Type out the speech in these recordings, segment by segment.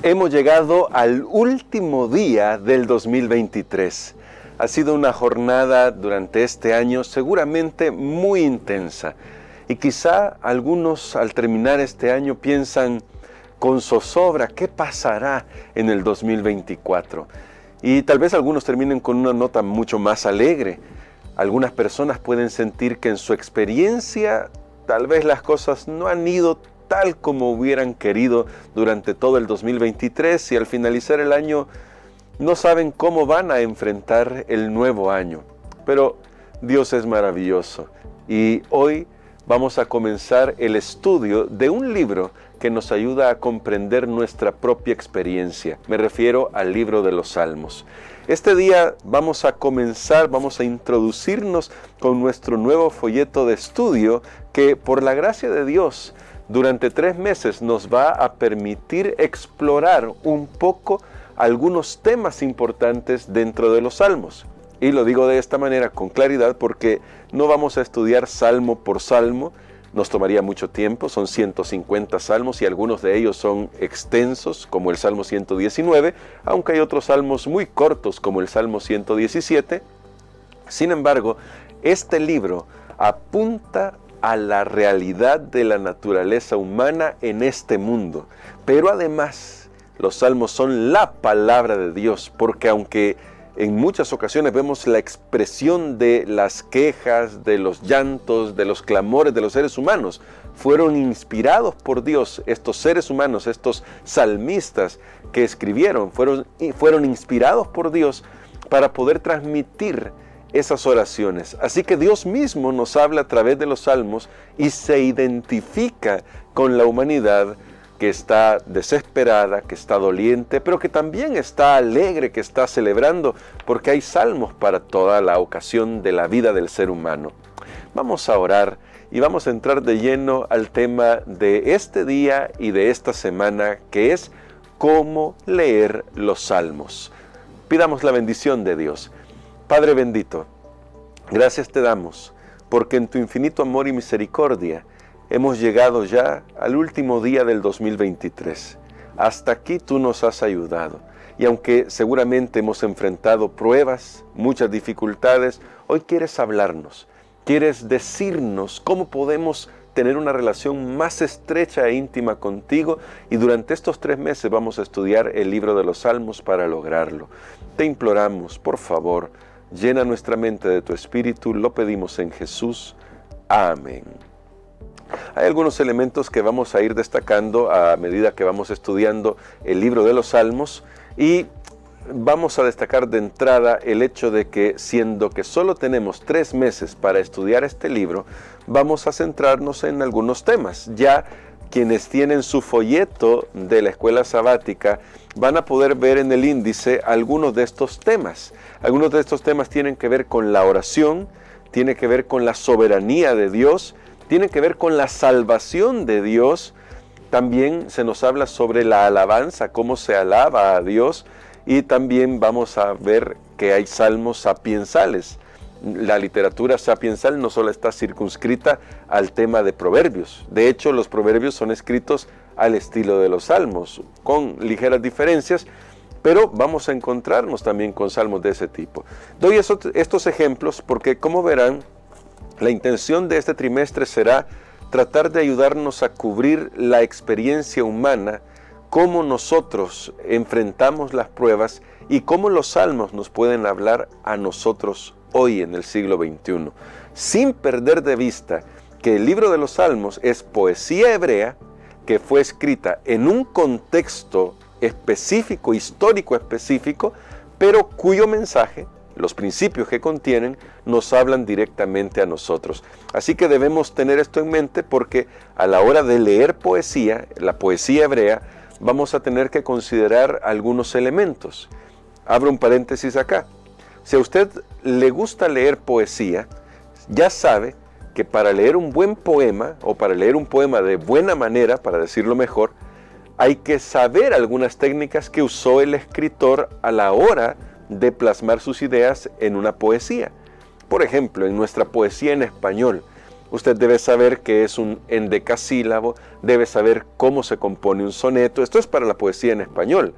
Hemos llegado al último día del 2023. Ha sido una jornada durante este año seguramente muy intensa. Y quizá algunos al terminar este año piensan con zozobra, ¿qué pasará en el 2024? Y tal vez algunos terminen con una nota mucho más alegre. Algunas personas pueden sentir que en su experiencia tal vez las cosas no han ido tal como hubieran querido durante todo el 2023 y al finalizar el año no saben cómo van a enfrentar el nuevo año. Pero Dios es maravilloso y hoy vamos a comenzar el estudio de un libro que nos ayuda a comprender nuestra propia experiencia. Me refiero al libro de los Salmos. Este día vamos a introducirnos con nuestro nuevo folleto de estudio que por la gracia de Dios durante 3 meses nos va a permitir explorar un poco algunos temas importantes dentro de los Salmos. Y lo digo de esta manera con claridad porque no vamos a estudiar salmo por salmo, nos tomaría mucho tiempo, son 150 salmos y algunos de ellos son extensos como el Salmo 119, aunque hay otros salmos muy cortos como el Salmo 117. Sin embargo, este libro apunta a la realidad de la naturaleza humana en este mundo. Pero además, los salmos son la palabra de Dios, porque aunque en muchas ocasiones vemos la expresión de las quejas, de los llantos, de los clamores de los seres humanos, fueron inspirados por Dios, estos seres humanos, estos salmistas que escribieron, fueron inspirados por Dios para poder transmitir esas oraciones. Así que Dios mismo nos habla a través de los salmos y se identifica con la humanidad que está desesperada, que está doliente, pero que también está alegre, que está celebrando, porque hay salmos para toda la ocasión de la vida del ser humano. Vamos a orar y vamos a entrar de lleno al tema de este día y de esta semana, que es cómo leer los salmos. Pidamos la bendición de Dios. Padre bendito, gracias te damos, porque en tu infinito amor y misericordia hemos llegado ya al último día del 2023. Hasta aquí tú nos has ayudado. Y aunque seguramente hemos enfrentado pruebas, muchas dificultades, hoy quieres hablarnos, quieres decirnos cómo podemos tener una relación más estrecha e íntima contigo, y durante estos 3 meses vamos a estudiar el libro de los Salmos para lograrlo. Te imploramos, por favor, llena nuestra mente de tu Espíritu, lo pedimos en Jesús. Amén. Hay algunos elementos que vamos a ir destacando a medida que vamos estudiando el libro de los Salmos, y vamos a destacar de entrada el hecho de que, siendo que solo tenemos 3 meses para estudiar este libro, vamos a centrarnos en algunos temas. Ya quienes tienen su folleto de la escuela sabática van a poder ver en el índice algunos de estos temas. Algunos de estos temas tienen que ver con la oración, tienen que ver con la soberanía de Dios, tienen que ver con la salvación de Dios. También se nos habla sobre la alabanza, cómo se alaba a Dios, y también vamos a ver que hay salmos sapiensales. La literatura sapiensal no solo está circunscrita al tema de proverbios. De hecho, los proverbios son escritos al estilo de los salmos, con ligeras diferencias, pero vamos a encontrarnos también con salmos de ese tipo. Doy estos ejemplos porque, como verán, la intención de este trimestre será tratar de ayudarnos a cubrir la experiencia humana, cómo nosotros enfrentamos las pruebas y cómo los salmos nos pueden hablar a nosotros hoy en el siglo XXI, sin perder de vista que el libro de los Salmos es poesía hebrea que fue escrita en un contexto específico, histórico específico, pero cuyo mensaje, los principios que contienen, nos hablan directamente a nosotros. Así que debemos tener esto en mente porque a la hora de leer poesía, la poesía hebrea, vamos a tener que considerar algunos elementos. Abro un paréntesis acá. Si a usted le gusta leer poesía, ya sabe que para leer un buen poema, o para leer un poema de buena manera, para decirlo mejor, hay que saber algunas técnicas que usó el escritor a la hora de plasmar sus ideas en una poesía. Por ejemplo, en nuestra poesía en español, usted debe saber qué es un endecasílabo, debe saber cómo se compone un soneto. Esto es para la poesía en español.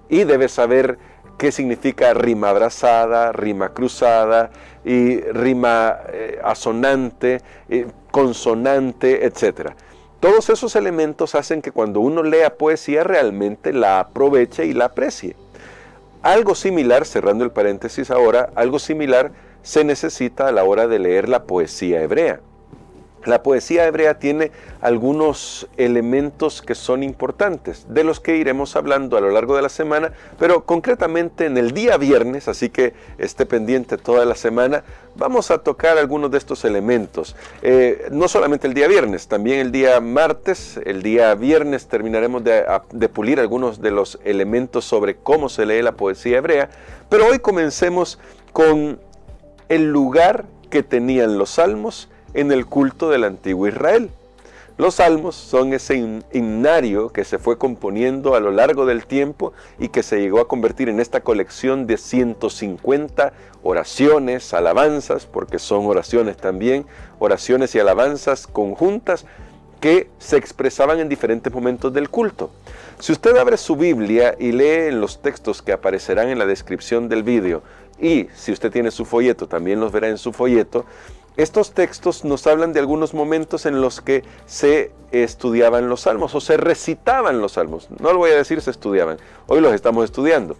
Y debe saber qué significa rima abrazada, rima cruzada, y rima asonante, consonante, etc. Todos esos elementos hacen que cuando uno lea poesía realmente la aproveche y la aprecie. Algo similar, cerrando el paréntesis ahora, algo similar se necesita a la hora de leer la poesía hebrea. La poesía hebrea tiene algunos elementos que son importantes, de los que iremos hablando a lo largo de la semana, pero concretamente en el día viernes, así que esté pendiente toda la semana, vamos a tocar algunos de estos elementos. No solamente el día viernes, también el día martes, el día viernes terminaremos de pulir algunos de los elementos sobre cómo se lee la poesía hebrea, pero hoy comencemos con el lugar que tenían los salmos en el culto del antiguo Israel. Los salmos son ese himnario que se fue componiendo a lo largo del tiempo y que se llegó a convertir en esta colección de 150 oraciones, alabanzas, porque son oraciones también, oraciones y alabanzas conjuntas que se expresaban en diferentes momentos del culto. Si usted abre su Biblia y lee en los textos que aparecerán en la descripción del vídeo, y si usted tiene su folleto, también los verá en su folleto, estos textos nos hablan de algunos momentos en los que se estudiaban los salmos o se recitaban los salmos. No lo voy a decir se estudiaban, hoy los estamos estudiando,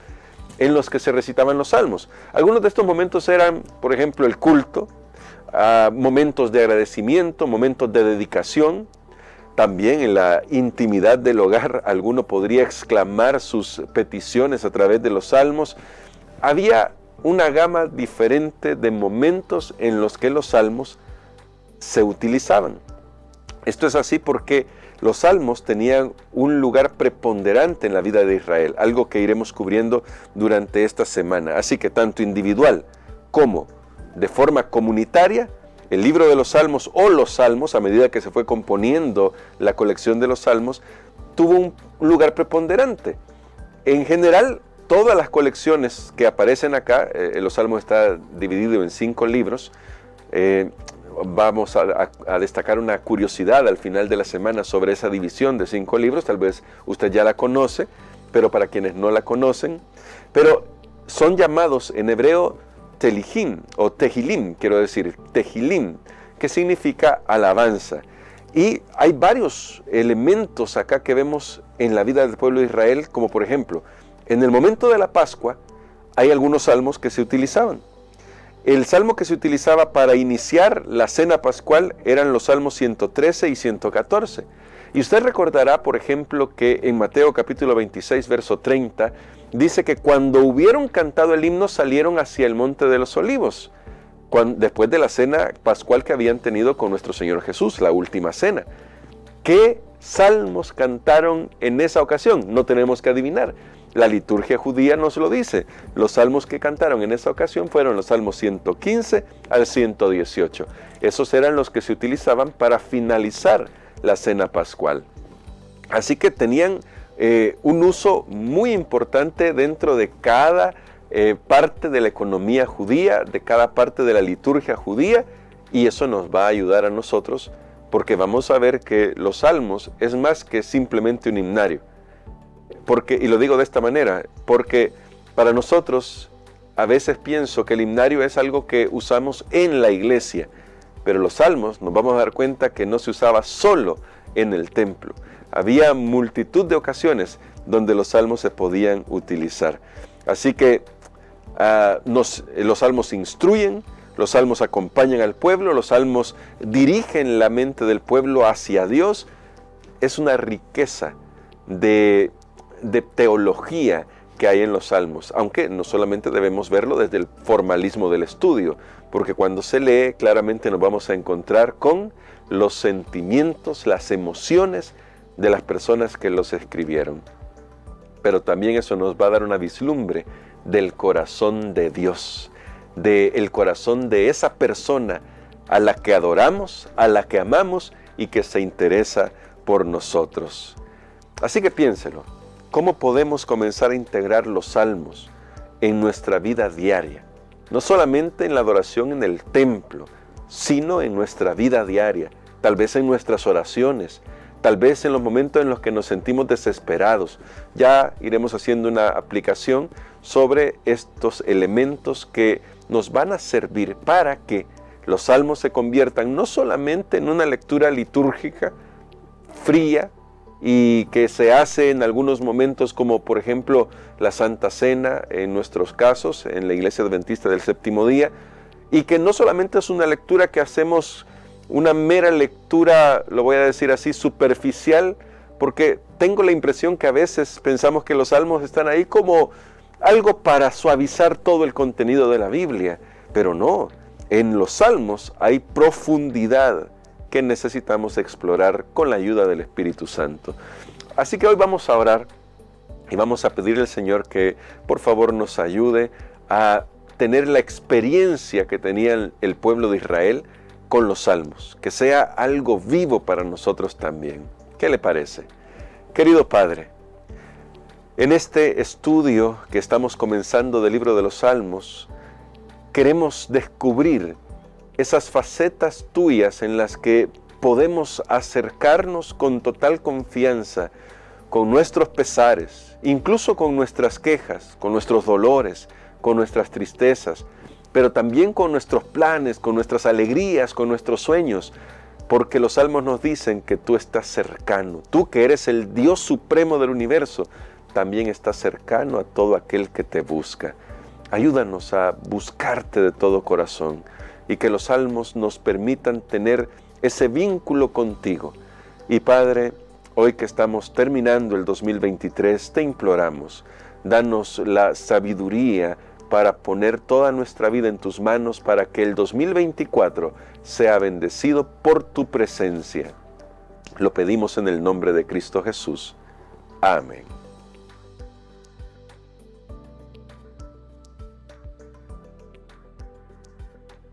en los que se recitaban los salmos. Algunos de estos momentos eran, por ejemplo, el culto, momentos de agradecimiento, momentos de dedicación. También en la intimidad del hogar alguno podría exclamar sus peticiones a través de los salmos. Había una gama diferente de momentos en los que los salmos se utilizaban. Esto es así porque los salmos tenían un lugar preponderante en la vida de Israel, algo que iremos cubriendo durante esta semana. Así que tanto individual como de forma comunitaria, el libro de los salmos o los salmos, a medida que se fue componiendo la colección de los salmos, tuvo un lugar preponderante. En general, todas las colecciones que aparecen acá, los salmos está dividido en 5 libros. Vamos a destacar una curiosidad al final de la semana sobre esa división de 5 libros. Tal vez usted ya la conoce, pero para quienes no la conocen, pero son llamados en hebreo Telijim o Tehilim, quiero decir, Tehilim, que significa alabanza. Y hay varios elementos acá que vemos en la vida del pueblo de Israel, como por ejemplo, en el momento de la Pascua hay algunos salmos que se utilizaban. El salmo que se utilizaba para iniciar la cena pascual eran los salmos 113 y 114. Y usted recordará, por ejemplo, que en Mateo capítulo 26, verso 30, dice que cuando hubieron cantado el himno salieron hacia el monte de los olivos, después de la cena pascual que habían tenido con nuestro Señor Jesús, la última cena. ¿Qué salmos cantaron en esa ocasión? No tenemos que adivinar. La liturgia judía nos lo dice. Los salmos que cantaron en esa ocasión fueron los salmos 115 al 118. Esos eran los que se utilizaban para finalizar la cena pascual. Así que tenían un uso muy importante dentro de cada parte de la economía judía, de cada parte de la liturgia judía, y eso nos va a ayudar a nosotros porque vamos a ver que los salmos es más que simplemente un himnario. Y lo digo de esta manera, porque para nosotros a veces pienso que el himnario es algo que usamos en la iglesia, pero los salmos nos vamos a dar cuenta que no se usaba solo en el templo. Había multitud de ocasiones donde los salmos se podían utilizar. Así que los salmos instruyen, los salmos acompañan al pueblo, los salmos dirigen la mente del pueblo hacia Dios. Es una riqueza de teología que hay en los salmos, aunque no solamente debemos verlo desde el formalismo del estudio, porque cuando se lee claramente nos vamos a encontrar con los sentimientos, las emociones de las personas que los escribieron. Pero también eso nos va a dar una vislumbre del corazón de Dios, del corazón de esa persona a la que adoramos, a la que amamos y que se interesa por nosotros. Así que piénselo. ¿Cómo podemos comenzar a integrar los salmos en nuestra vida diaria? No solamente en la adoración en el templo, sino en nuestra vida diaria, tal vez en nuestras oraciones, tal vez en los momentos en los que nos sentimos desesperados. Ya iremos haciendo una aplicación sobre estos elementos que nos van a servir para que los salmos se conviertan no solamente en una lectura litúrgica fría y que se hace en algunos momentos, como por ejemplo la Santa Cena en nuestros casos, en la Iglesia Adventista del Séptimo Día, y que no solamente es una lectura que hacemos, una mera lectura, lo voy a decir así, superficial, porque tengo la impresión que a veces pensamos que los salmos están ahí como algo para suavizar todo el contenido de la Biblia, pero no, en los salmos hay profundidad que necesitamos explorar con la ayuda del Espíritu Santo. Así que hoy vamos a orar y vamos a pedirle al Señor que por favor nos ayude a tener la experiencia que tenía el pueblo de Israel con los salmos, que sea algo vivo para nosotros también. ¿Qué le parece? Querido Padre, en este estudio que estamos comenzando del libro de los Salmos, queremos descubrir esas facetas tuyas en las que podemos acercarnos con total confianza, con nuestros pesares, incluso con nuestras quejas, con nuestros dolores, con nuestras tristezas, pero también con nuestros planes, con nuestras alegrías, con nuestros sueños, porque los salmos nos dicen que tú estás cercano. Tú que eres el Dios supremo del universo, también estás cercano a todo aquel que te busca. Ayúdanos a buscarte de todo corazón y que los salmos nos permitan tener ese vínculo contigo. Y Padre, hoy que estamos terminando el 2023, te imploramos, danos la sabiduría para poner toda nuestra vida en tus manos para que el 2024 sea bendecido por tu presencia. Lo pedimos en el nombre de Cristo Jesús. Amén.